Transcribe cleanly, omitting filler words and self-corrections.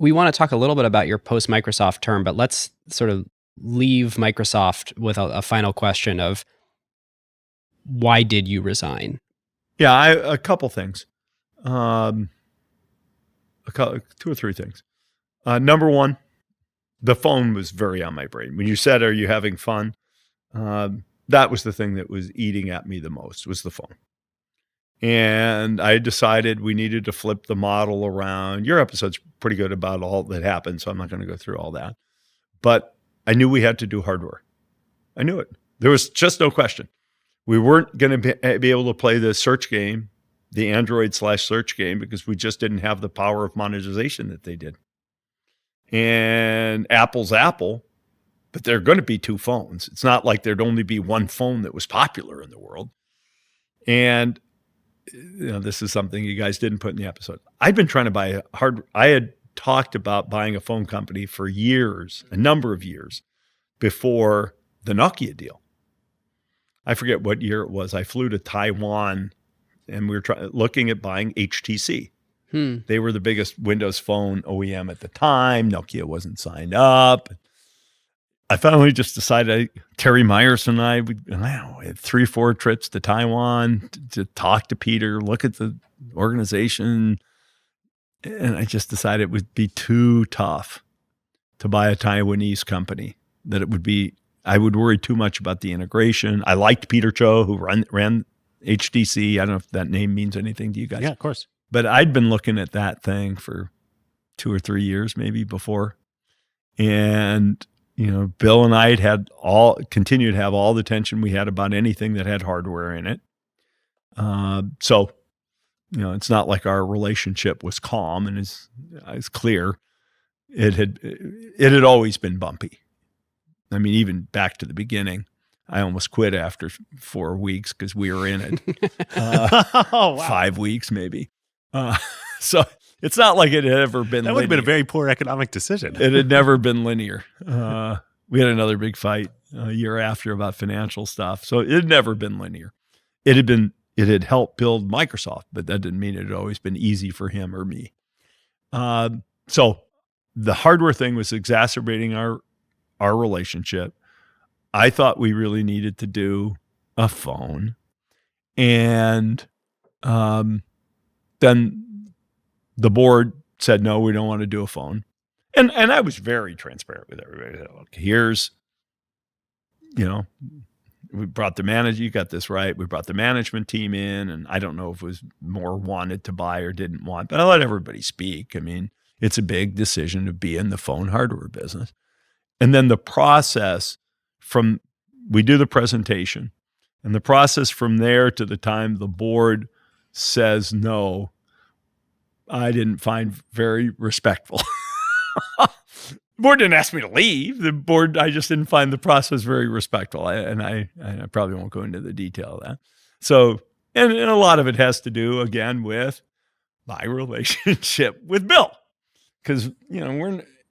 we want to talk a little bit about your post-Microsoft term, but let's sort of leave Microsoft with a final question of why did you resign? Yeah, a couple things. Two or three things. Number one, the phone was very on my brain. When you said, "Are you having fun?" That was the thing that was eating at me the most, was the phone. And I decided we needed to flip the model around. Your episode's pretty good about all that happened, so I'm not going to go through all that. But I knew we had to do hardware. I knew it. There was just no question. We weren't going to be able to play the search game, the Android/search game, because we just didn't have the power of monetization that they did. And Apple's Apple, but there are going to be two phones. It's not like there'd only be one phone that was popular in the world. And this is something you guys didn't put in the episode. I'd been trying to I had talked about buying a phone company for years, a number of years, before the Nokia deal. I forget what year it was. I flew to Taiwan and we were looking at buying HTC. They were the biggest Windows Phone OEM at the time. Nokia wasn't signed up. I finally just decided, Terry Myers and I had 3 or 4 trips to Taiwan to talk to Peter, look at the organization. And I just decided it would be too tough to buy a Taiwanese company, that I would worry too much about the integration. I liked Peter Cho, who ran HTC. I don't know if that name means anything to you guys. Yeah, of course. But I'd been looking at that thing for 2 or 3 years maybe before. And Bill and I had continued to have all the tension we had about anything that had hardware in it. So it's not like our relationship was calm and it's clear. It had always been bumpy. I mean, even back to the beginning, I almost quit after 4 weeks because we were in it. Oh, wow. 5 weeks maybe. So it's not like it had ever been That would have been a very poor economic decision. It had never been linear. We had another big fight a year after about financial stuff. So it had never been linear. It had helped build Microsoft, but that didn't mean it had always been easy for him or me. So the hardware thing was exacerbating our relationship. I thought we really needed to do a phone. And then the board said, no, we don't want to do a phone. And I was very transparent with everybody. Look, here's, we brought the manager, you got this right. We brought the management team in, and I don't know if it was more wanted to buy or didn't want, but I let everybody speak. I mean, it's a big decision to be in the phone hardware business. And then the process we do the presentation, and the process from there to the time the board says no, I didn't find very respectful. The board didn't ask me to leave. I just didn't find the process very respectful. I probably won't go into the detail of that. So, and a lot of it has to do, again, with my relationship with Bill. Because,